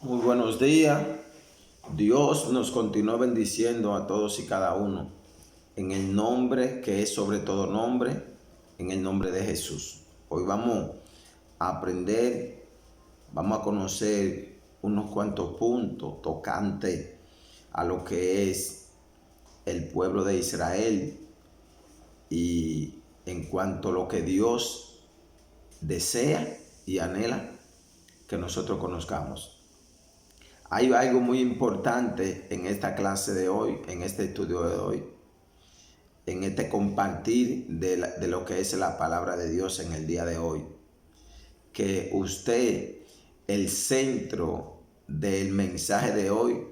Muy buenos días. Dios nos continúa bendiciendo a todos y cada uno en el nombre que es sobre todo nombre, en el nombre de Jesús. Hoy vamos a aprender, vamos a conocer unos cuantos puntos tocantes a lo que es el pueblo de Israel y en cuanto a lo que Dios desea y anhela que nosotros conozcamos. Hay algo muy importante en esta clase de hoy, en este estudio de hoy, en este compartir de lo que es la palabra de Dios en el día de hoy. Que usted, el centro del mensaje de hoy,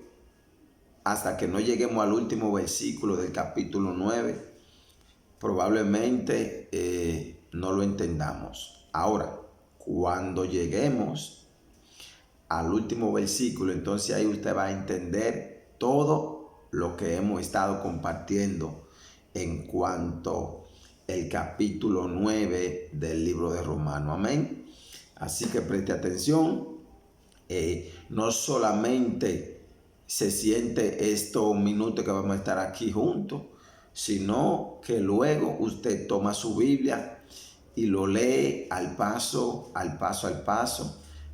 hasta que no lleguemos al último versículo del capítulo 9, probablemente no lo entendamos. Ahora, cuando lleguemos al último versículo, entonces ahí usted va a entender todo lo que hemos estado compartiendo en cuanto al capítulo 9 del libro de Romanos. Amén. Así que preste atención. No solamente se siente estos minutos que vamos a estar aquí juntos, sino que luego usted toma su Biblia y lo lee al paso,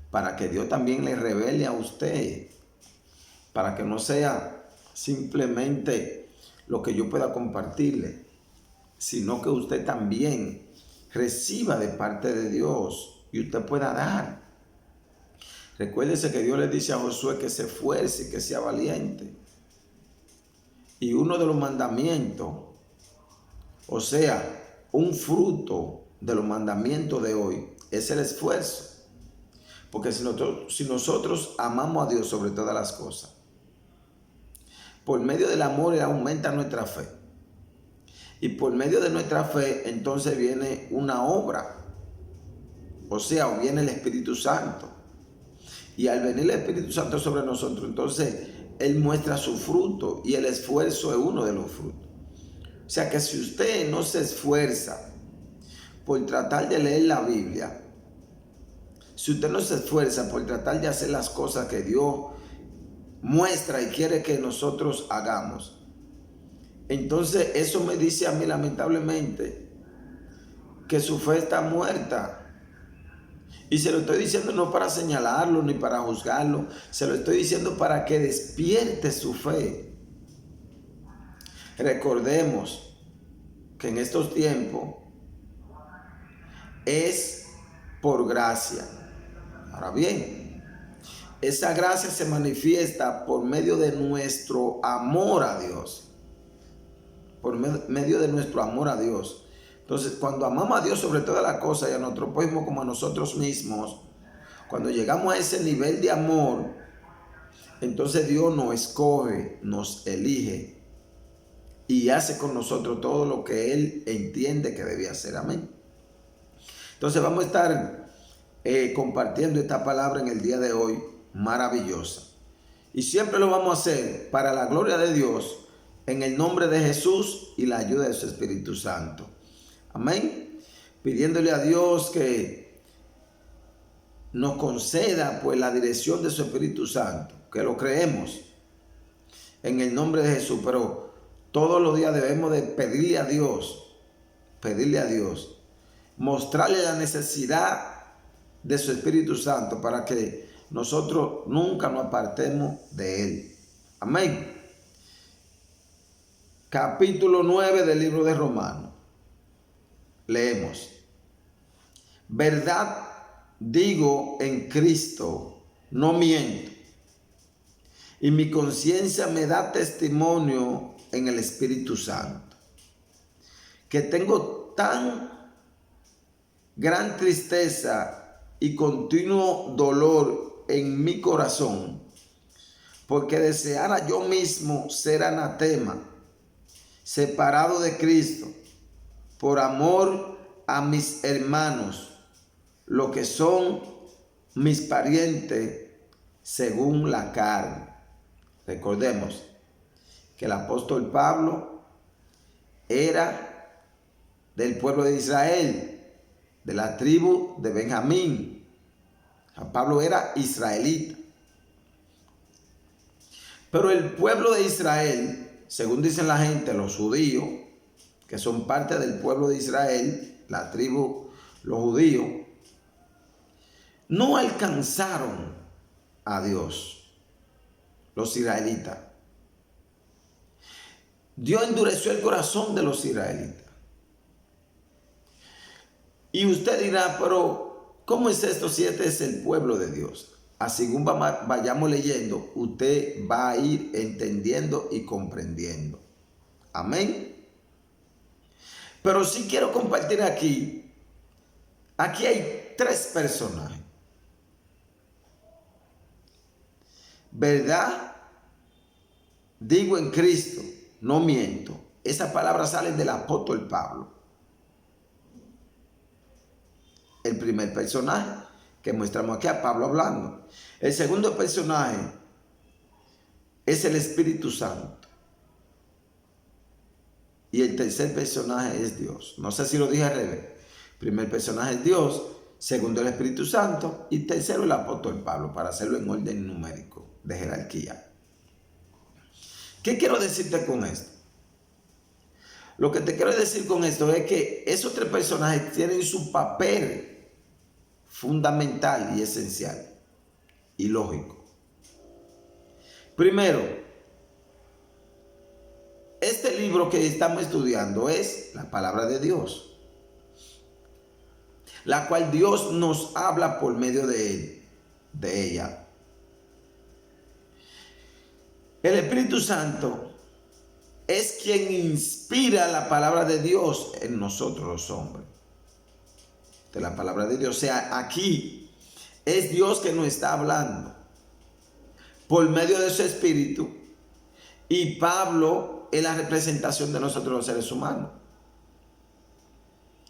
para que Dios también le revele a usted, para que no sea simplemente lo que yo pueda compartirle, sino que usted también reciba de parte de Dios y usted pueda dar. Recuérdese que Dios le dice a Josué que se esfuerce, que sea valiente. Y uno de los mandamientos, o sea, un fruto de los mandamientos de hoy, es el esfuerzo. Porque si nosotros amamos a Dios sobre todas las cosas, por medio del amor aumenta nuestra fe. Y por medio de nuestra fe, entonces viene una obra. O sea, viene el Espíritu Santo. Y al venir el Espíritu Santo sobre nosotros, entonces Él muestra su fruto y el esfuerzo es uno de los frutos. O sea que si usted no se esfuerza por tratar de leer la Biblia, si usted no se esfuerza por tratar de hacer las cosas que Dios muestra y quiere que nosotros hagamos, entonces eso me dice a mí lamentablemente que su fe está muerta. Y se lo estoy diciendo no para señalarlo ni para juzgarlo, se lo estoy diciendo para que despierte su fe. Recordemos que en estos tiempos es por gracia. Ahora bien, esa gracia se manifiesta por medio de nuestro amor a Dios. Por medio de nuestro amor a Dios. Entonces, cuando amamos a Dios sobre todas las cosas y a nuestro prójimo como a nosotros mismos, cuando llegamos a ese nivel de amor, entonces Dios nos escoge, nos elige y hace con nosotros todo lo que Él entiende que debe hacer. Amén. Entonces vamos a estar compartiendo esta palabra en el día de hoy, maravillosa. Y siempre lo vamos a hacer para la gloria de Dios, en el nombre de Jesús y la ayuda de su Espíritu Santo. Amén. Pidiéndole a Dios que nos conceda pues la dirección de su Espíritu Santo, que lo creemos en el nombre de Jesús, pero todos los días debemos de pedirle a Dios, mostrarle la necesidad de su Espíritu Santo para que nosotros nunca nos apartemos de Él. Amén. Capítulo 9 del libro de Romanos. Leemos. Verdad digo en Cristo, no miento. Y mi conciencia me da testimonio en el Espíritu Santo, que tengo tan gran tristeza y continuo dolor en mi corazón, porque deseara yo mismo ser anatema, separado de Cristo, por amor a mis hermanos, lo que son mis parientes según la carne. Recordemos que el apóstol Pablo era del pueblo de Israel, de la tribu de Benjamín. Pablo era israelita. Pero el pueblo de Israel, según dicen la gente, los judíos, que son parte del pueblo de Israel, la tribu, los judíos, no alcanzaron a Dios, los israelitas. Dios endureció el corazón de los israelitas. Y usted dirá, pero ¿cómo es esto si este es el pueblo de Dios? Así según vayamos leyendo, usted va a ir entendiendo y comprendiendo. Amén. Pero sí quiero compartir aquí hay tres personajes. ¿Verdad? Digo en Cristo, no miento. Esas palabras salen del apóstol Pablo. El primer personaje que mostramos aquí a Pablo hablando. El segundo personaje es el Espíritu Santo. Y el tercer personaje es Dios. No sé si lo dije al revés. Primer personaje es Dios, segundo el Espíritu Santo y tercero el apóstol Pablo, para hacerlo en orden numérico de jerarquía. ¿Qué quiero decirte con esto? Lo que te quiero decir con esto es que esos tres personajes tienen su papel fundamental y esencial y lógico. Primero, este libro que estamos estudiando es la palabra de Dios, la cual Dios nos habla por medio de ella. El Espíritu Santo es quien inspira la palabra de Dios en nosotros los hombres. De la palabra de Dios. O sea, aquí es Dios que nos está hablando por medio de su Espíritu, y Pablo es la representación de nosotros los seres humanos.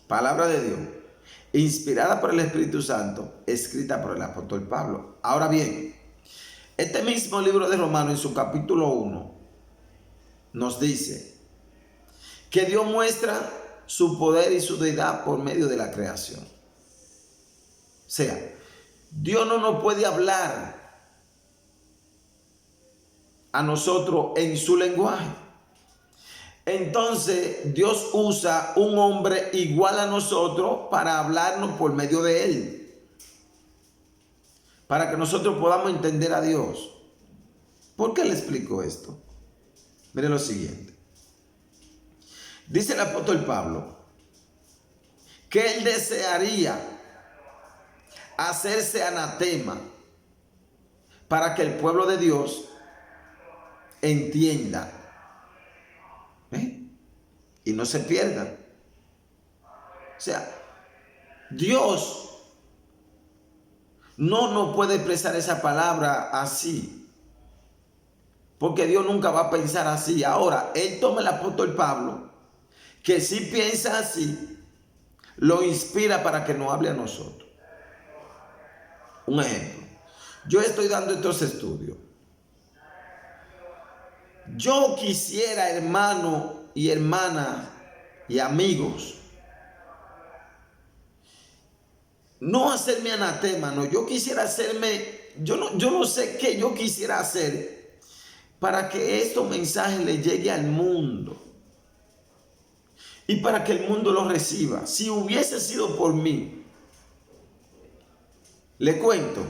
Palabra de Dios, inspirada por el Espíritu Santo, escrita por el apóstol Pablo. Ahora bien, este mismo libro de Romanos, en su capítulo 1, nos dice que Dios muestra su poder y su deidad por medio de la creación. O sea, Dios no nos puede hablar a nosotros en su lenguaje. Entonces Dios usa un hombre igual a nosotros para hablarnos por medio de él, para que nosotros podamos entender a Dios. ¿Por qué le explico esto? Mire lo siguiente. Dice el apóstol Pablo que él desearía hacerse anatema para que el pueblo de Dios entienda y no se pierda. O sea, Dios no nos puede expresar esa palabra así, porque Dios nunca va a pensar así. Ahora, él toma el apóstol Pablo, que sí piensa así, lo inspira para que nos hable a nosotros. Un ejemplo, yo estoy dando estos estudios. Yo quisiera, hermano y hermana y amigos, no hacerme anatema, no, yo quisiera hacerme, yo no sé qué yo quisiera hacer para que estos mensajes le llegue al mundo y para que el mundo lo reciba. Si hubiese sido por mí, le cuento,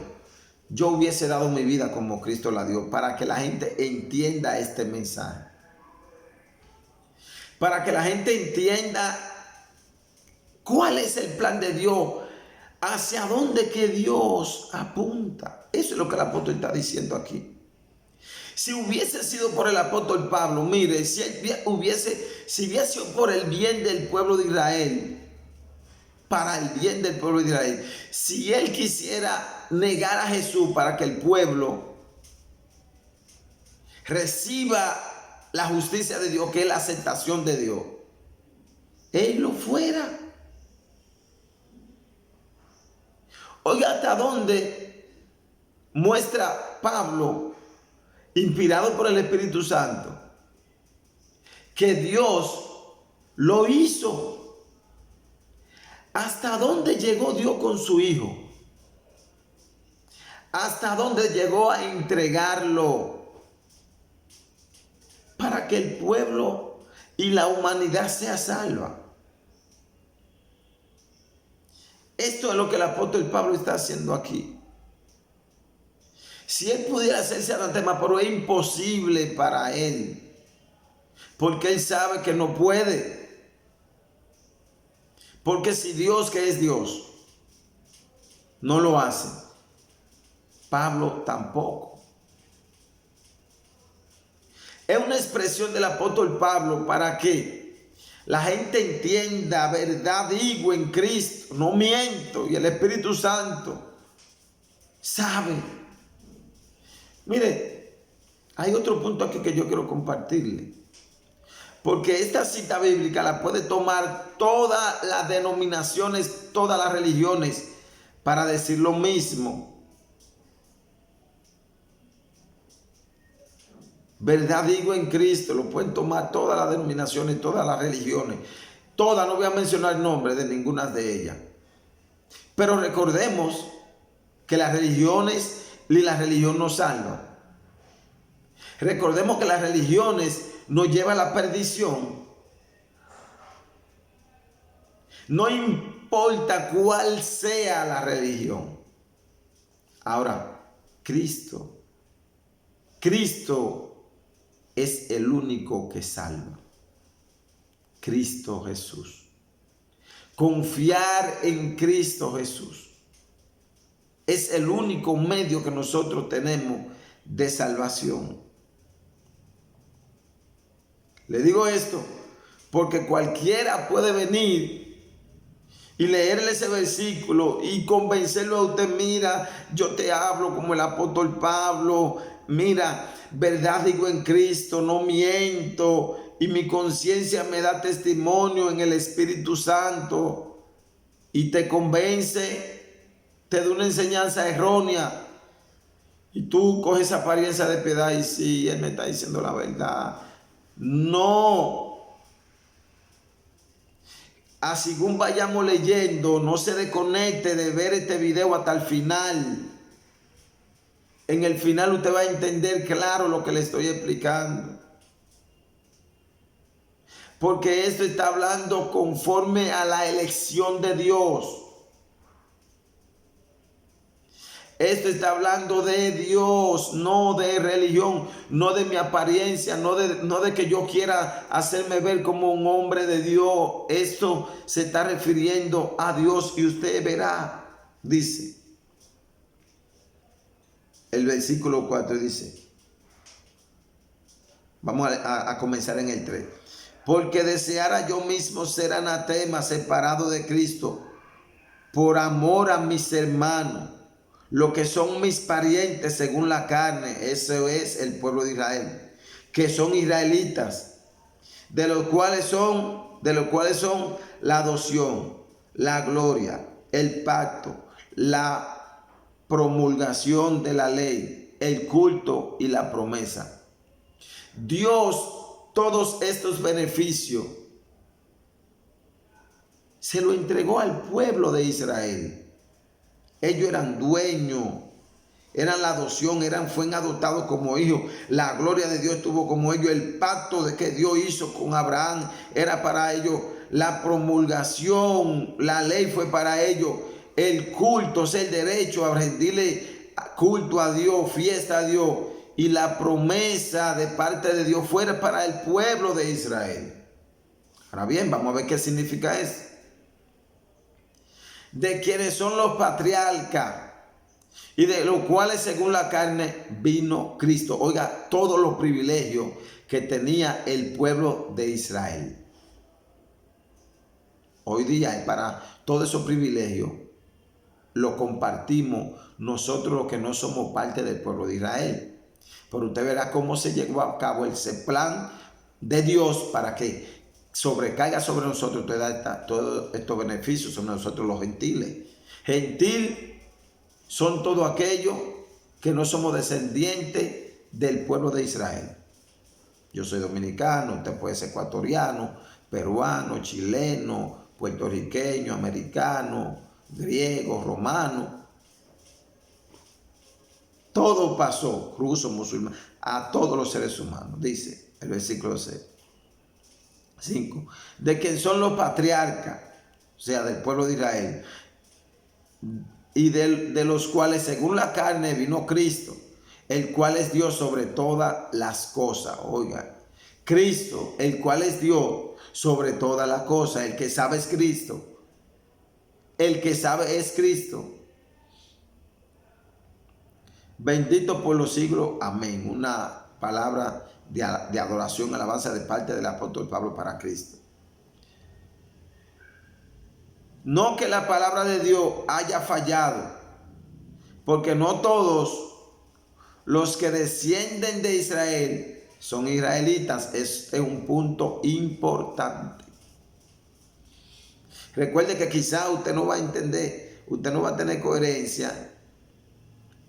yo hubiese dado mi vida como Cristo la dio, para que la gente entienda este mensaje, para que la gente entienda cuál es el plan de Dios, hacia dónde que Dios apunta. Eso es lo que el apóstol está diciendo aquí. Si hubiese sido por el apóstol Pablo, mire, si hubiese sido por el bien del pueblo de Israel, para el bien del pueblo de Israel, si él quisiera negar a Jesús para que el pueblo reciba la justicia de Dios, que es la aceptación de Dios, él lo fuera. Oiga, hasta dónde muestra Pablo, inspirado por el Espíritu Santo, que Dios lo hizo. ¿Hasta dónde llegó Dios con su Hijo? ¿Hasta dónde llegó a entregarlo? para que el pueblo y la humanidad sea salva. Esto es lo que el apóstol Pablo está haciendo aquí. Si él pudiera hacerse anatema, pero es imposible para él, porque él sabe que no puede. Porque si Dios, que es Dios, no lo hace, Pablo tampoco. Es una expresión del apóstol Pablo para que la gente entienda: verdad digo en Cristo, no miento, y el Espíritu Santo sabe. Mire, hay otro punto aquí que yo quiero compartirle, porque esta cita bíblica la puede tomar todas las denominaciones, todas las religiones, para decir lo mismo. Verdad digo en Cristo, lo pueden tomar todas las denominaciones, todas las religiones, todas, no voy a mencionar el nombre de ninguna de ellas. Pero recordemos que las religiones y la religión nos salvan. Recordemos que las religiones nos llevan a la perdición. No importa cuál sea la religión. Ahora, Cristo es el único que salva. Cristo Jesús. Confiar en Cristo Jesús es el único medio que nosotros tenemos de salvación. Le digo esto porque cualquiera puede venir y leerle ese versículo y convencerlo a usted: mira, yo te hablo como el apóstol Pablo, mira, verdad digo en Cristo, no miento, y mi conciencia me da testimonio en el Espíritu Santo, y te convence, te da una enseñanza errónea, y tú coges esa apariencia de piedad y sí, él me está diciendo la verdad. No. Así según vayamos leyendo, no se desconecte de ver este video hasta el final. En el final usted va a entender claro lo que le estoy explicando. Porque esto está hablando conforme a la elección de Dios. Esto está hablando de Dios, no de religión, no de mi apariencia, no de que yo quiera hacerme ver como un hombre de Dios. Esto se está refiriendo a Dios, y usted verá, dice, el versículo 4 dice, vamos a comenzar en el 3. Porque deseara yo mismo ser anatema, separado de Cristo, por amor a mis hermanos, lo que son mis parientes según la carne, eso es el pueblo de Israel, que son israelitas, de los cuales son la adopción, la gloria, el pacto, la promulgación de la ley, el culto y la promesa. Dios, todos estos beneficios se lo entregó al pueblo de Israel. Ellos eran dueños, eran la adopción, fueron adoptados como hijos. La gloria de Dios estuvo como ellos. El pacto de que Dios hizo con Abraham era para ellos. La promulgación, la ley fue para ellos. El culto es el derecho a rendirle culto a Dios, fiesta a Dios. Y la promesa de parte de Dios fuera para el pueblo de Israel. Ahora bien, vamos a ver qué significa eso. De quienes son los patriarcas, y de los cuales según la carne vino Cristo. Oiga, todos los privilegios que tenía el pueblo de Israel. Hoy día, para todos esos privilegios, lo compartimos nosotros los que no somos parte del pueblo de Israel. Pero usted verá cómo se llevó a cabo ese plan de Dios para que sobrecaiga sobre nosotros todos estos beneficios, sobre nosotros los gentiles. Gentil son todos aquellos que no somos descendientes del pueblo de Israel. Yo soy dominicano, usted puede ser ecuatoriano, peruano, chileno, puertorriqueño, americano, griego, romano. todo pasó, ruso, musulmán, a todos los seres humanos, dice el versículo 6. 5. De quien son los patriarcas, o sea, del pueblo de Israel, y de los cuales según la carne vino Cristo, el cual es Dios sobre todas las cosas. Oiga, Cristo, el cual es Dios sobre todas las cosas. El que sabe es Cristo. El que sabe es Cristo. Bendito por los siglos. Amén. Una palabra de adoración, alabanza de parte del apóstol Pablo para Cristo. No que la palabra de Dios haya fallado, porque no todos los que descienden de Israel son israelitas. Es un punto importante. Recuerde que quizá usted no va a entender, usted no va a tener coherencia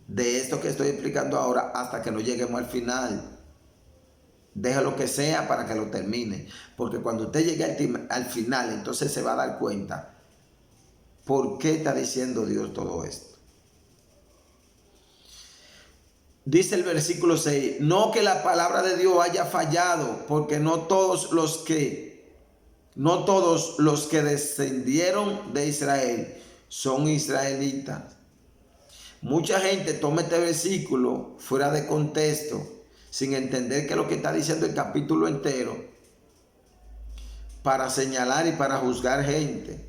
de esto que estoy explicando ahora hasta que no lleguemos al final. Deje lo que sea para que lo termine, porque cuando usted llegue al final, entonces se va a dar cuenta por qué está diciendo Dios todo esto. Dice el versículo 6, no que la palabra de Dios haya fallado, porque no todos los que descendieron de Israel son israelitas. Mucha gente toma este versículo fuera de contexto, sin entender que lo que está diciendo el capítulo entero, para señalar y para juzgar gente.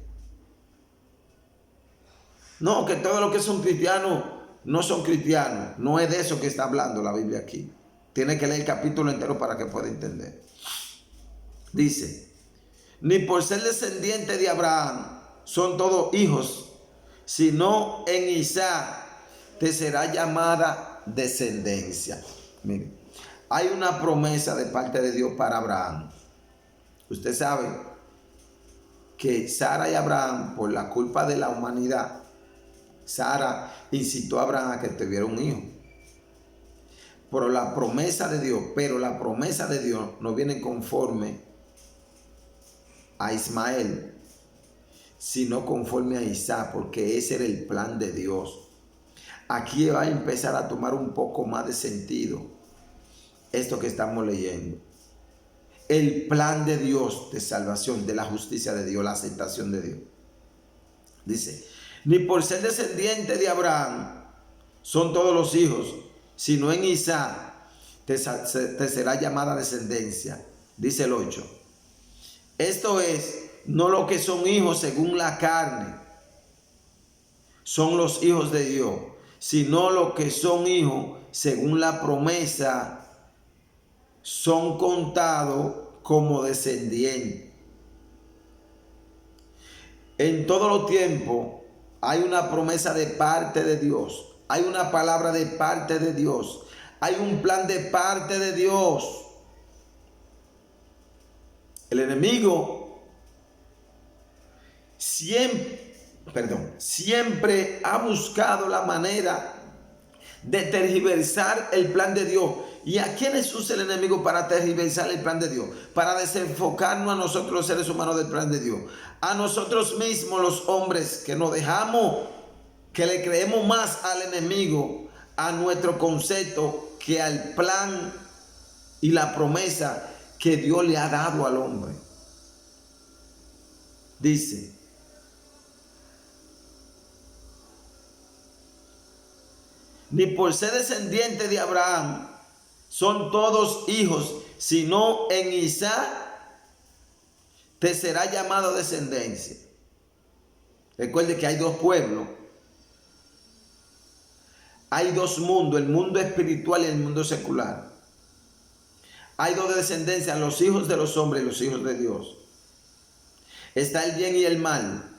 No, que todos los que son cristianos no son cristianos. No es de eso que está hablando la Biblia aquí. Tiene que leer el capítulo entero para que pueda entender. Dice, ni por ser descendiente de Abraham son todos hijos, sino en Isaac te será llamada descendencia. Miren, hay una promesa de parte de Dios para Abraham. Usted sabe que Sara y Abraham, por la culpa de la humanidad, Sara incitó a Abraham a que tuviera un hijo. Pero la promesa de Dios no viene conforme a Ismael, sino conforme a Isaac, porque ese era el plan de Dios. Aquí va a empezar a tomar un poco más de sentido esto que estamos leyendo. El plan de Dios de salvación, de la justicia de Dios, la aceptación de Dios. Dice, ni por ser descendiente de Abraham son todos los hijos, sino en Isaac te será llamada descendencia. Dice el 8. Esto es, no los que son hijos según la carne son los hijos de Dios, sino los que son hijos según la promesa son contados como descendientes. En todos los tiempos hay una promesa de parte de Dios, hay una palabra de parte de Dios, hay un plan de parte de Dios. El enemigo siempre ha buscado la manera de tergiversar el plan de Dios. ¿Y a quiénes usa el enemigo para tergiversar el plan de Dios? Para desenfocarnos a nosotros los seres humanos del plan de Dios. A nosotros mismos los hombres que nos dejamos, que le creemos más al enemigo, a nuestro concepto, que al plan y la promesa que Dios le ha dado al hombre. Dice, ni por ser descendiente de Abraham son todos hijos, sino en Isaac te será llamado descendencia. Recuerde que hay dos pueblos, hay dos mundos, el mundo espiritual y el mundo secular. Hay dos descendencias, los hijos de los hombres y los hijos de Dios. Está el bien y el mal.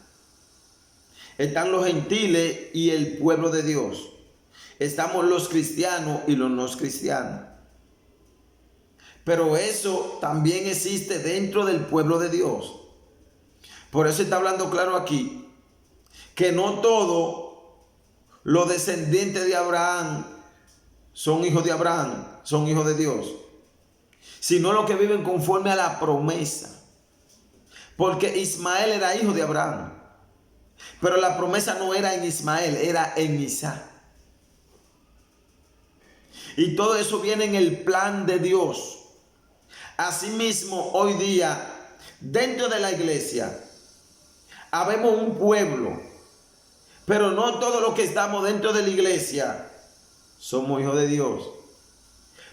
Están los gentiles y el pueblo de Dios. Estamos los cristianos y los no cristianos. Pero eso también existe dentro del pueblo de Dios. Por eso está hablando claro aquí que no todos los descendientes de Abraham son hijos de Abraham, son hijos de Dios, sino los que viven conforme a la promesa. Porque Ismael era hijo de Abraham, pero la promesa no era en Ismael, era en Isaac. Y todo eso viene en el plan de Dios. Asimismo, hoy día, dentro de la iglesia, habemos un pueblo, pero no todos los que estamos dentro de la iglesia somos hijos de Dios.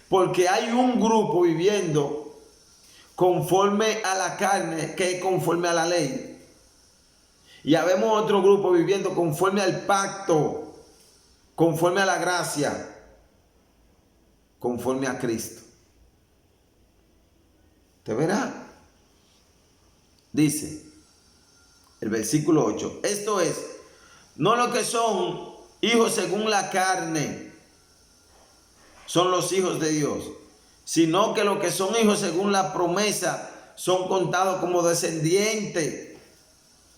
Porque hay un grupo viviendo conforme a la carne, que es conforme a la ley. Y habemos otro grupo viviendo conforme al pacto, conforme a la gracia, conforme a Cristo. ¿Te verá? Dice el versículo 8. Esto es, no los que son hijos según la carne son los hijos de Dios, sino que los que son hijos según la promesa son contados como descendientes.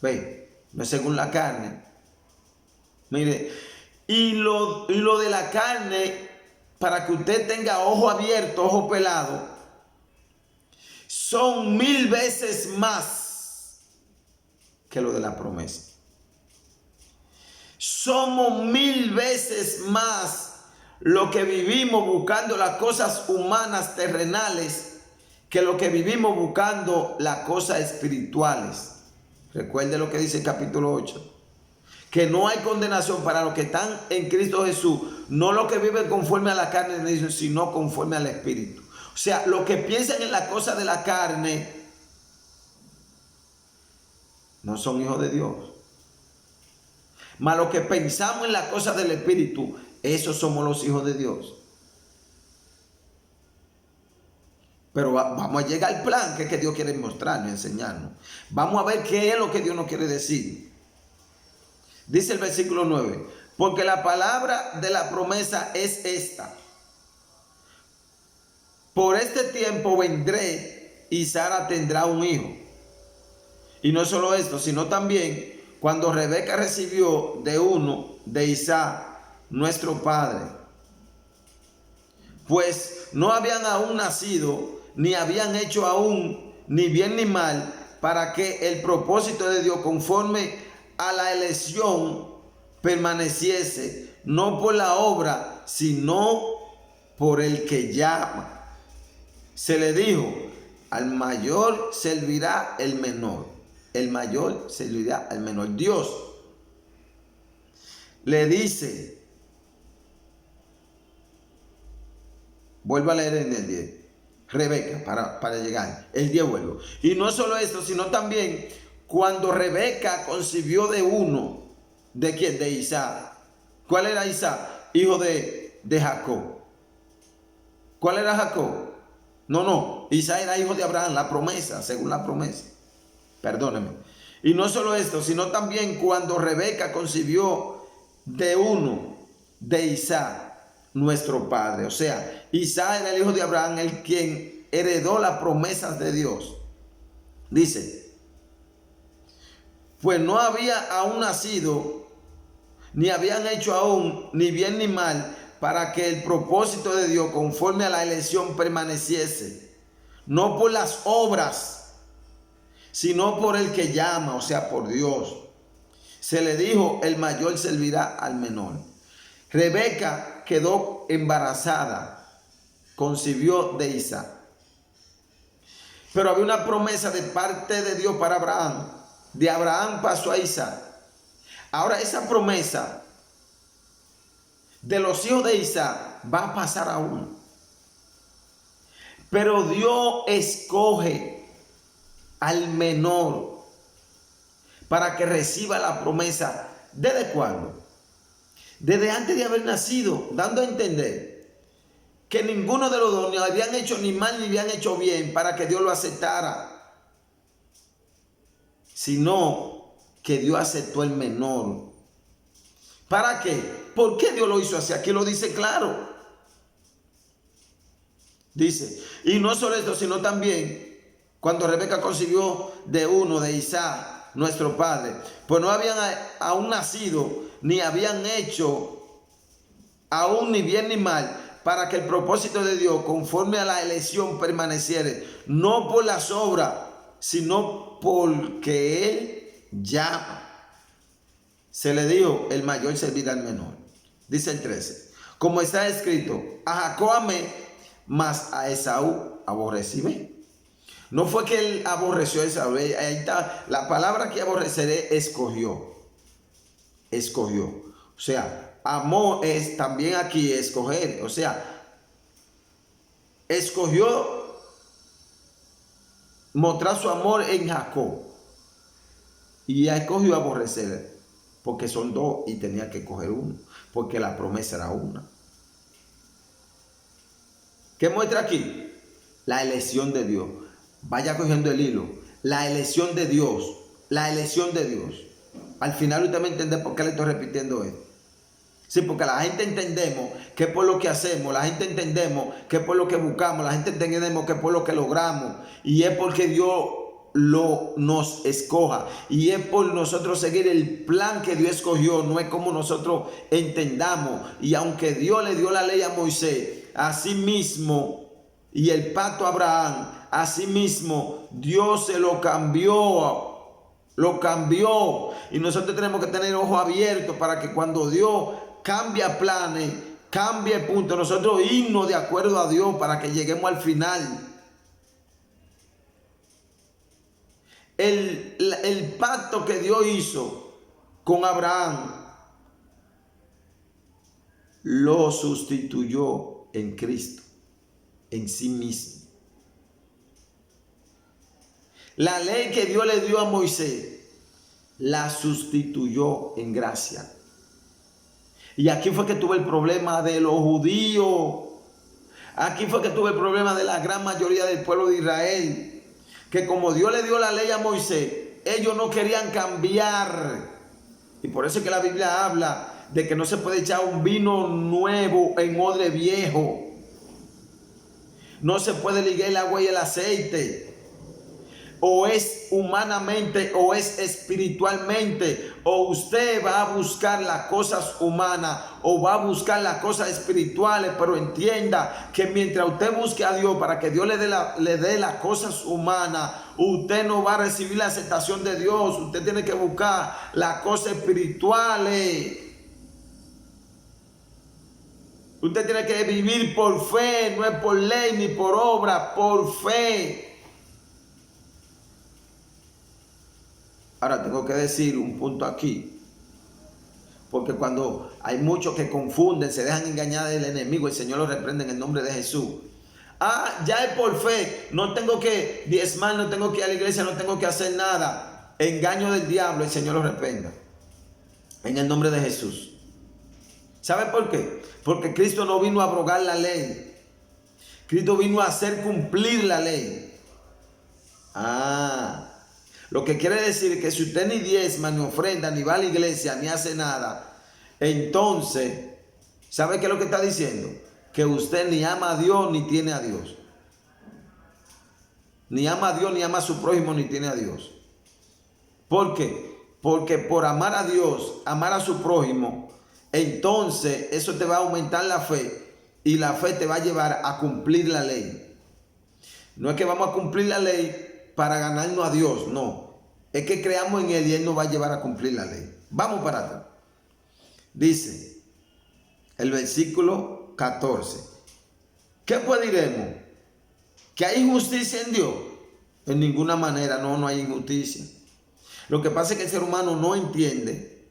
Ve, no es según la carne. Mire, y lo de la carne, para que usted tenga ojo abierto, ojo pelado, son 1000 veces más que lo de la promesa. Somos 1000 veces más lo que vivimos buscando las cosas humanas terrenales que lo que vivimos buscando las cosas espirituales. Recuerde lo que dice el capítulo 8. Que no hay condenación para los que están en Cristo Jesús, no los que viven conforme a la carne, sino conforme al Espíritu. O sea, los que piensan en la cosa de la carne no son hijos de Dios. Mas los que pensamos en la cosa del Espíritu, esos somos los hijos de Dios. Pero vamos a llegar al plan que Dios quiere mostrarnos, enseñarnos. Vamos a ver qué es lo que Dios nos quiere decir. Dice el versículo 9, porque la palabra de la promesa es esta: por este tiempo vendré y Sara tendrá un hijo. Y no solo esto, sino también cuando Rebeca recibió de uno de Isaac, nuestro padre, pues no habían aún nacido, ni habían hecho aún ni bien ni mal, para que el propósito de Dios conforme a la elección permaneciese, no por la obra, sino por el que llama. Se le dijo, al mayor servirá el menor. El mayor servirá al menor. Dios le dice, vuelvo a leer en el 10, Rebeca, para llegar, el 10 vuelvo. Y no solo esto, sino también cuando Rebeca concibió de uno, ¿de quién? De Isaac. ¿Cuál era Isaac? Hijo de Jacob. ¿Cuál era Jacob? No, Isaac era hijo de Abraham, la promesa, según la promesa. Perdóneme. Y no solo esto, sino también cuando Rebeca concibió de uno, de Isaac, nuestro padre. O sea, Isaac era el hijo de Abraham, el quien heredó las promesas de Dios. Dice, pues no había aún nacido, ni habían hecho aún ni bien ni mal, para que el propósito de Dios conforme a la elección permaneciese, no por las obras, sino por el que llama, o sea, por Dios. Se le dijo, el mayor servirá al menor. Rebeca quedó embarazada, concibió de Isaac. Pero había una promesa de parte de Dios para Abraham. De Abraham pasó a Isaac. Ahora esa promesa de los hijos de Isaac va a pasar aún. Pero Dios escoge al menor para que reciba la promesa. ¿Desde cuándo? Desde antes de haber nacido, dando a entender que ninguno de los dos ni habían hecho ni mal ni habían hecho bien para que Dios lo aceptara, sino que Dios aceptó el menor. ¿Para qué? ¿Por qué Dios lo hizo así? Aquí lo dice claro. Dice, y no solo esto, sino también cuando Rebeca concibió de uno, de Isaac, nuestro padre, pues no habían aún nacido, ni habían hecho aún ni bien ni mal, para que el propósito de Dios conforme a la elección permaneciera, no por las obras, sino porque Él llama. Se le dijo, el mayor servirá al menor. Dice el 13, Como está escrito, a Jacob amé, mas a Esaú aborrecí. No fue que él aborreció a Esaú, ahí está, la palabra que aborreceré, escogió. Escogió. O sea, amor es también aquí escoger. O sea, escogió mostrar su amor en Jacob. Y ya escogió aborrecer, porque son dos y tenía que coger uno, porque la promesa era una. ¿Qué muestra aquí? La elección de Dios. Vaya cogiendo el hilo. La elección de Dios. La elección de Dios. Al final usted me entiende por qué le estoy repitiendo esto. Sí, porque la gente entendemos que por lo que hacemos, la gente entendemos que por lo que buscamos, la gente entendemos que por lo que logramos. Y es porque Dios nos escoja. Y es por nosotros seguir el plan que Dios escogió. No es como nosotros entendamos. Y aunque Dios le dio la ley a Moisés, así mismo, y el pacto a Abraham, así mismo Dios se lo cambió. Lo cambió. Y nosotros tenemos que tener ojos abiertos para que cuando Dios cambia planes, cambie punto, nosotros irnos de acuerdo a Dios para que lleguemos al final. El pacto que Dios hizo con Abraham lo sustituyó en Cristo, en sí mismo. La ley que Dios le dio a Moisés la sustituyó en gracia. Y aquí fue que tuve el problema de los judíos. Aquí fue que tuve el problema de la gran mayoría del pueblo de Israel. Que como Dios le dio la ley a Moisés, ellos no querían cambiar. Y por eso es que la Biblia habla de que no se puede echar un vino nuevo en odre viejo. No se puede ligar el agua y el aceite. O es humanamente o es espiritualmente. O usted va a buscar las cosas humanas o va a buscar las cosas espirituales. Pero entienda que mientras usted busque a Dios para que Dios le dé las cosas humanas, usted no va a recibir la aceptación de Dios. Usted tiene que buscar las cosas espirituales. Usted tiene que vivir por fe, no es por ley ni por obra, por fe. Ahora tengo que decir un punto aquí, porque cuando hay muchos que confunden, se dejan engañar del enemigo, el Señor los reprende en el nombre de Jesús. Ya es por fe, no tengo que diezmar, no tengo que ir a la iglesia, no tengo que hacer nada. Engaño del diablo, el Señor los reprenda en el nombre de Jesús. ¿Sabe por qué? Porque Cristo no vino a abrogar la ley. Cristo vino a hacer cumplir la ley. Lo que quiere decir que si usted ni diezma, ni ofrenda, ni va a la iglesia, ni hace nada, entonces, ¿sabe qué es lo que está diciendo? Que usted ni ama a Dios, ni tiene a Dios. Ni ama a Dios, ni ama a su prójimo, ni tiene a Dios. ¿Por qué? Porque por amar a Dios, amar a su prójimo, entonces eso te va a aumentar la fe y la fe te va a llevar a cumplir la ley. No es que vamos a cumplir la ley para ganarnos a Dios, no. Es que creamos en Él y Él nos va a llevar a cumplir la ley. Vamos para atrás. Dice el versículo 14. ¿Qué pues diremos? ¿Que hay injusticia en Dios? En ninguna manera, no hay injusticia. Lo que pasa es que el ser humano no entiende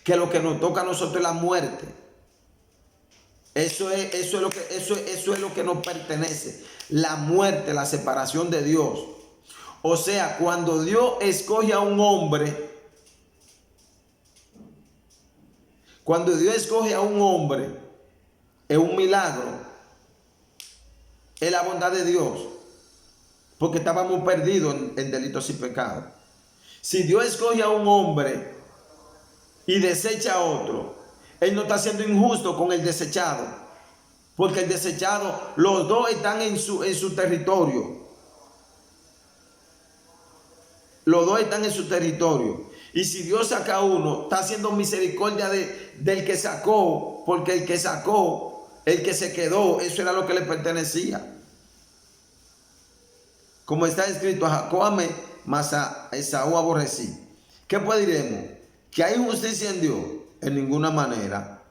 que lo que nos toca a nosotros es la muerte. Eso es lo que nos pertenece. La muerte, la separación de Dios. O sea, cuando Dios escoge a un hombre, es un milagro. Es la bondad de Dios. Porque estábamos perdidos en delitos y pecados. Si Dios escoge a un hombre y desecha a otro, Él no está siendo injusto con el desechado. Porque el desechado, los dos están en su territorio. Los dos están en su territorio. Y si Dios saca a uno, está haciendo misericordia del que sacó. Porque el que sacó, el que se quedó, eso era lo que le pertenecía. Como está escrito, a Jacob amé, mas a Esaú aborrecí. ¿Qué pues diremos? ¿Que hay injusticia en Dios? En ninguna manera.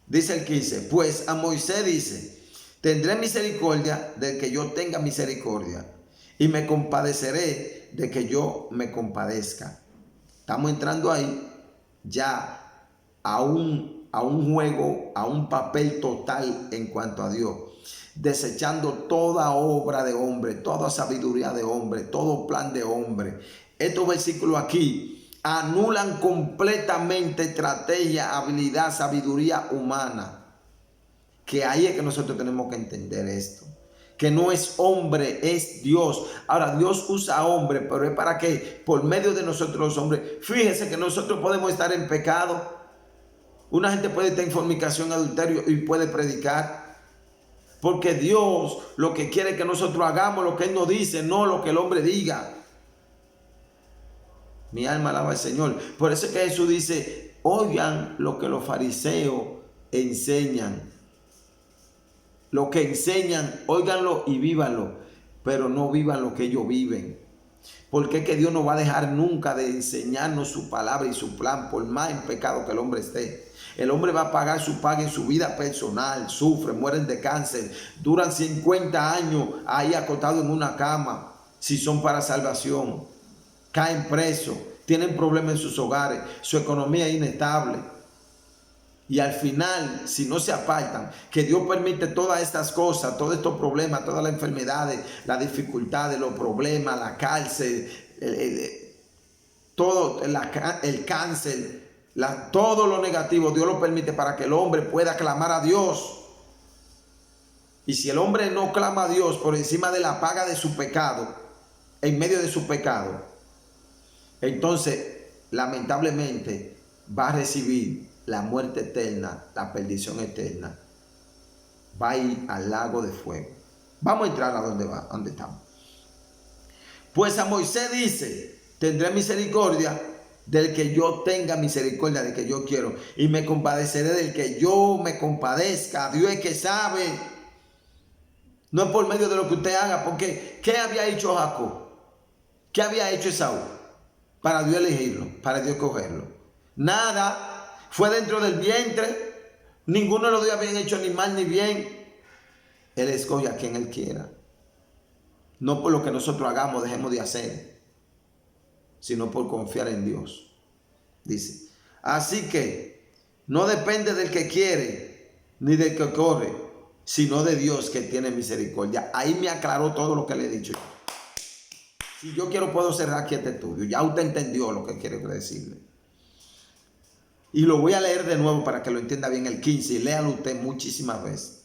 Dice el 15, pues a Moisés dice, tendré misericordia del que yo tenga misericordia y me compadeceré de que yo me compadezca. Estamos entrando ahí ya a un juego, a un papel total en cuanto a Dios, desechando toda obra de hombre, toda sabiduría de hombre, todo plan de hombre. Estos versículos aquí anulan completamente estrategia, habilidad, sabiduría humana. Que ahí es que nosotros tenemos que entender esto. Que no es hombre, es Dios. Ahora, Dios usa hombre, pero es para que por medio de nosotros los hombres, fíjese que nosotros podemos estar en pecado. Una gente puede estar en fornicación, adulterio y puede predicar. Porque Dios lo que quiere es que nosotros hagamos lo que Él nos dice, no lo que el hombre diga. Mi alma alaba al Señor. Por eso es que Jesús dice, oigan lo que los fariseos enseñan. Lo que enseñan, óiganlo y vívanlo, pero no vivan lo que ellos viven. Porque es que Dios no va a dejar nunca de enseñarnos su palabra y su plan, por más en pecado que el hombre esté. El hombre va a pagar su paga en su vida personal, sufren, mueren de cáncer, duran 50 años ahí acostados en una cama, si son para salvación. Caen presos, tienen problemas en sus hogares, su economía es inestable. Y al final, si no se apartan, que Dios permite todas estas cosas, todos estos problemas, todas las enfermedades, las dificultades, los problemas, la cárcel, todo el cáncer, todo lo negativo, Dios lo permite para que el hombre pueda clamar a Dios. Y si el hombre no clama a Dios por encima de la paga de su pecado, en medio de su pecado, entonces lamentablemente va a recibir la muerte eterna, la perdición eterna. Va a ir al lago de fuego. Vamos a entrar a donde estamos. Pues a Moisés dice, tendré misericordia del que yo tenga misericordia, del que yo quiero, y me compadeceré del que yo me compadezca. Dios es que sabe. No es por medio de lo que usted haga, porque ¿qué había hecho Jacob? ¿Qué había hecho Esaú? Para Dios elegirlo, para Dios cogerlo. Nada. Fue dentro del vientre. Ninguno de los dos habían hecho ni mal ni bien. Él escoge a quien Él quiera. No por lo que nosotros hagamos, dejemos de hacer, sino por confiar en Dios. Dice, así que no depende del que quiere, ni del que corre, sino de Dios que tiene misericordia. Ahí me aclaró todo lo que le he dicho. Si yo quiero, puedo cerrar aquí este estudio. Ya usted entendió lo que quiero decirle. Y lo voy a leer de nuevo para que lo entienda bien el 15 y léalo usted muchísimas veces.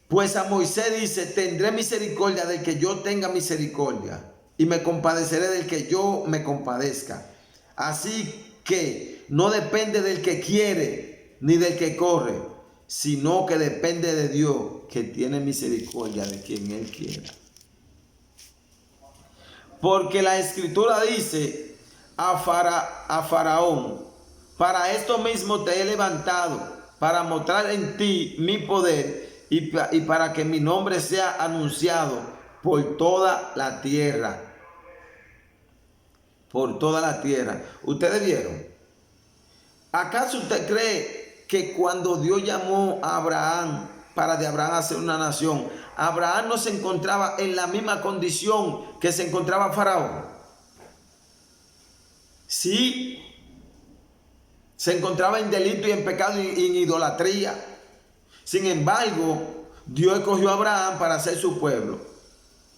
Pues a Moisés dice, tendré misericordia del que yo tenga misericordia y me compadeceré del que yo me compadezca. Así que no depende del que quiere ni del que corre, sino que depende de Dios que tiene misericordia de quien Él quiera. Porque la Escritura dice a Faraón, para esto mismo te he levantado, para mostrar en ti mi poder y para que mi nombre sea anunciado por toda la tierra. Por toda la tierra. ¿Ustedes vieron? ¿Acaso usted cree que cuando Dios llamó a Abraham para de Abraham hacer una nación, Abraham no se encontraba en la misma condición que se encontraba Faraón? Sí. Se encontraba en delito y en pecado y en idolatría. Sin embargo, Dios escogió a Abraham para ser su pueblo,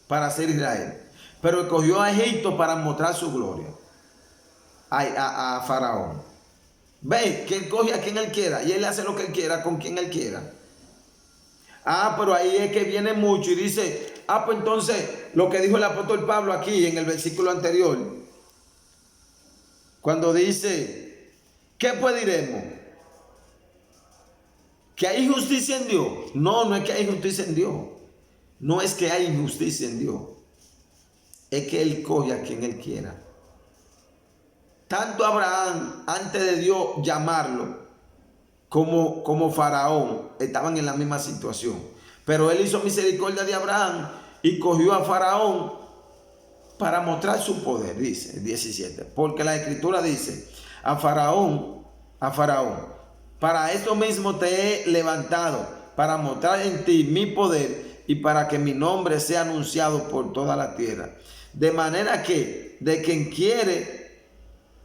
para ser Israel. Pero escogió a Egipto para mostrar su gloria a Faraón. Ve que él coge a quien Él quiera y Él hace lo que Él quiera con quien Él quiera. Pero ahí es que viene mucho y dice, pues entonces lo que dijo el apóstol Pablo aquí en el versículo anterior, cuando dice, ¿qué pues diremos? ¿Que hay injusticia en Dios? No, no es que hay injusticia en Dios. No es que hay injusticia en Dios. Es que Él coge a quien Él quiera. Tanto Abraham, antes de Dios llamarlo, como Faraón, estaban en la misma situación. Pero Él hizo misericordia de Abraham y cogió a Faraón para mostrar su poder, dice el 17. Porque la Escritura dice, a Faraón, Para esto mismo te he levantado, para mostrar en ti mi poder y para que mi nombre sea anunciado por toda la tierra. De manera que de quien quiere,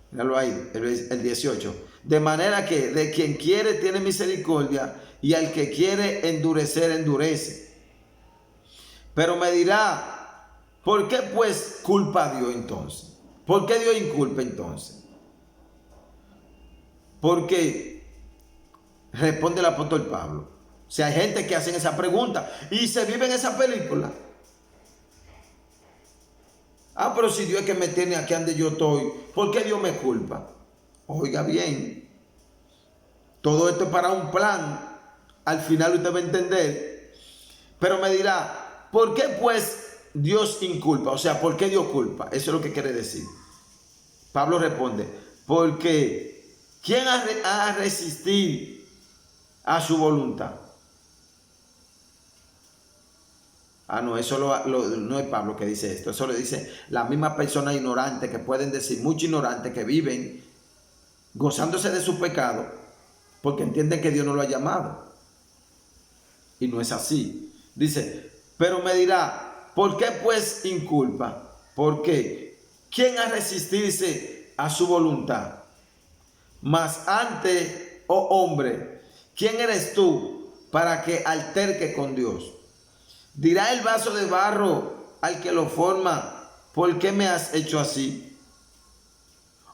míralo ahí, el 18, de manera que de quien quiere tiene misericordia y al que quiere endurecer, endurece. Pero me dirá, ¿por qué pues culpa a Dios entonces? ¿Por qué Dios inculpa entonces? Porque responde el apóstol Pablo. O sea, hay gente que hace esa pregunta y se vive en esa película. Ah, pero si Dios es que me tiene aquí donde yo estoy, ¿por qué Dios me culpa? Oiga bien, todo esto es para un plan. Al final usted va a entender. Pero me dirá, ¿por qué pues Dios inculpa? O sea, ¿por qué Dios culpa? Eso es lo que quiere decir. Pablo responde, porque ¿quién ha resistir a su voluntad? Ah, no, eso no es Pablo que dice esto. Eso lo dice las mismas personas ignorantes que pueden decir, muchos ignorantes que viven gozándose de su pecado porque entienden que Dios no lo ha llamado. Y no es así. Dice, pero me dirá, ¿por qué pues inculpa? ¿Por qué? ¿Quién ha resistirse a su voluntad? Mas antes, oh hombre, ¿quién eres tú para que alterque con Dios? Dirá el vaso de barro al que lo forma, ¿por qué me has hecho así?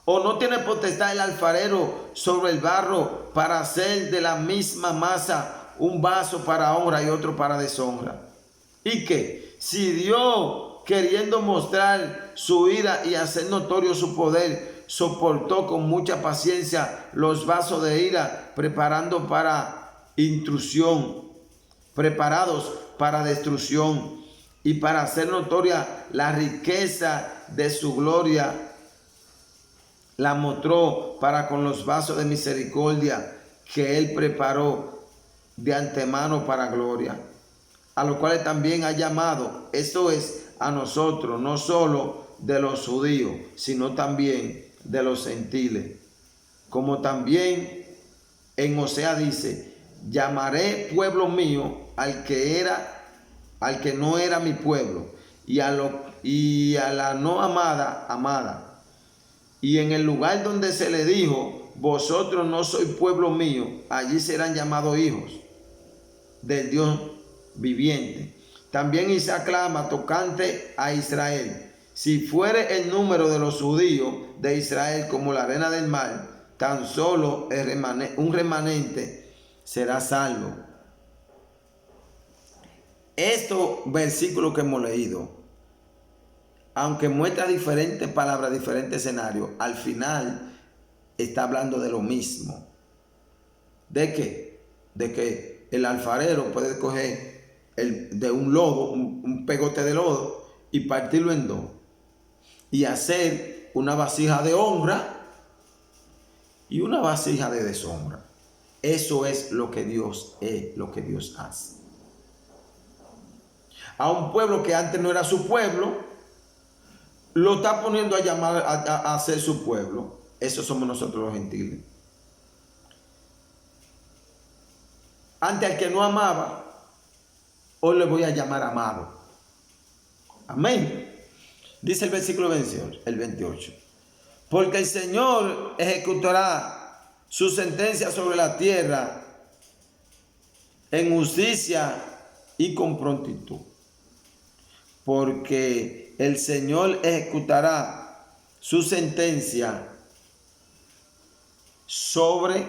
¿O no tiene potestad el alfarero sobre el barro para hacer de la misma masa un vaso para honra y otro para deshonra? ¿Y qué? Si Dios, queriendo mostrar su ira y hacer notorio su poder, soportó con mucha paciencia los vasos de ira, preparando para intrusión, preparados para destrucción, y para hacer notoria la riqueza de su gloria, la mostró para con los vasos de misericordia que él preparó de antemano para gloria, a los cuales también ha llamado, esto es, a nosotros, no solo de los judíos, sino también de los gentiles. Como también en Osea dice, llamaré pueblo mío al que no era mi pueblo, y a la no amada, amada. Y en el lugar donde se le dijo, vosotros no sois pueblo mío, allí serán llamados hijos del Dios viviente. También Isaac clama tocante a Israel, si fuere el número de los judíos de Israel como la arena del mar, tan solo un remanente será salvo. Estos versículos que hemos leído, aunque muestra diferentes palabras, diferentes escenarios, al final está hablando de lo mismo. ¿De qué? De que el alfarero puede coger de un lodo, un pegote de lodo, y partirlo en dos, y hacer una vasija de honra y una vasija de deshonra. Eso es lo que Dios es, lo que Dios hace. A un pueblo que antes no era su pueblo, lo está poniendo a llamar a ser su pueblo. Eso somos nosotros los gentiles. Antes al que no amaba, hoy le voy a llamar amado. Amén. Dice el versículo 28. Porque el Señor ejecutará su sentencia sobre la tierra en justicia y con prontitud. Porque el Señor ejecutará su sentencia sobre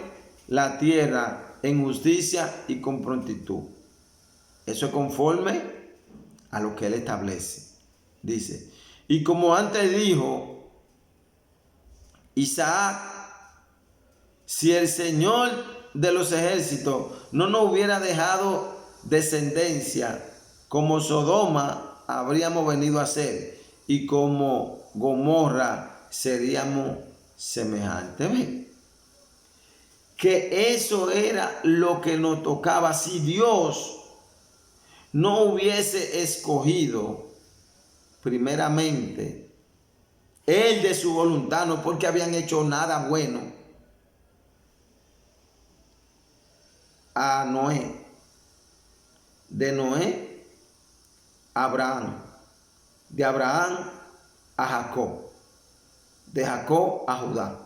la tierra en justicia y con prontitud. Eso es conforme a lo que Él establece. Dice, y como antes dijo Isaac, si el Señor de los ejércitos no nos hubiera dejado descendencia, como Sodoma habríamos venido a ser, y como Gomorra seríamos semejantes. ¿Ven? Que eso era lo que nos tocaba si Dios no hubiese escogido primeramente Él de su voluntad, no porque habían hecho nada bueno, a Noé, de Noé a Abraham, de Abraham a Jacob, de Jacob a Judá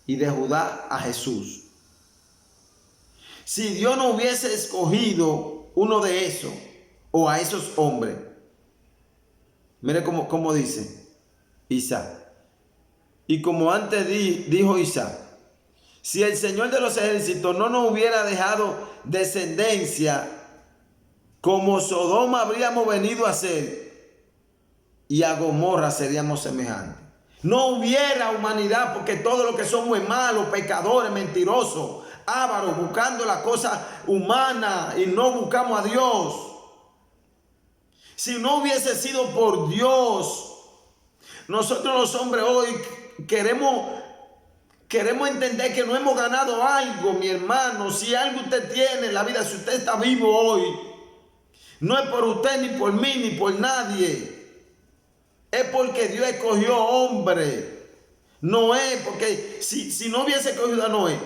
y de Judá a Jesús. Si Dios no hubiese escogido uno de esos o a esos hombres, mire cómo dice Isaac. Y como antes dijo Isaac, si el Señor de los ejércitos no nos hubiera dejado descendencia, como Sodoma habríamos venido a ser, y a Gomorra seríamos semejantes. No hubiera humanidad, porque todo lo que somos es malos, pecadores, mentirosos, ávaros, buscando la cosa humana y no buscamos a Dios. Si no hubiese sido por Dios, nosotros los hombres hoy queremos entender que no hemos ganado algo, mi hermano. Si algo usted tiene en la vida, si usted está vivo hoy, no es por usted, ni por mí, ni por nadie. Es porque Dios escogió hombre. Noé, porque si no hubiese escogido a Noé,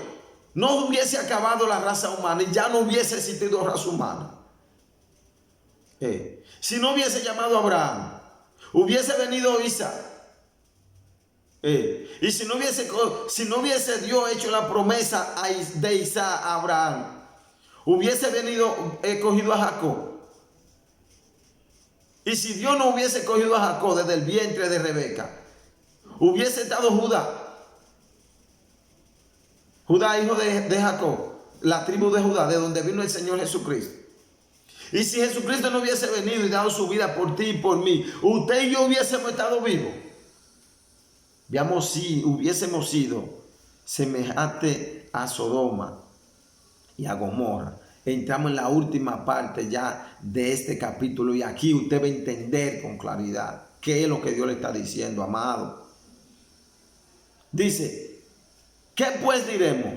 no hubiese acabado la raza humana y ya no hubiese existido raza humana. Si no hubiese llamado a Abraham, hubiese venido Isaac. Y si no hubiese Dios hecho la promesa de Isaac a Abraham, hubiese venido escogido a Jacob. Y si Dios no hubiese escogido a Jacob desde el vientre de Rebeca, hubiese estado Judá, hijo de Jacob, la tribu de Judá, de donde vino el Señor Jesucristo. Y si Jesucristo no hubiese venido y dado su vida por ti y por mí, usted y yo hubiésemos estado vivos. Veamos si hubiésemos sido semejantes a Sodoma y a Gomorra. Entramos en la última parte ya de este capítulo y aquí usted va a entender con claridad qué es lo que Dios le está diciendo, amado. Dice, ¿qué pues diremos?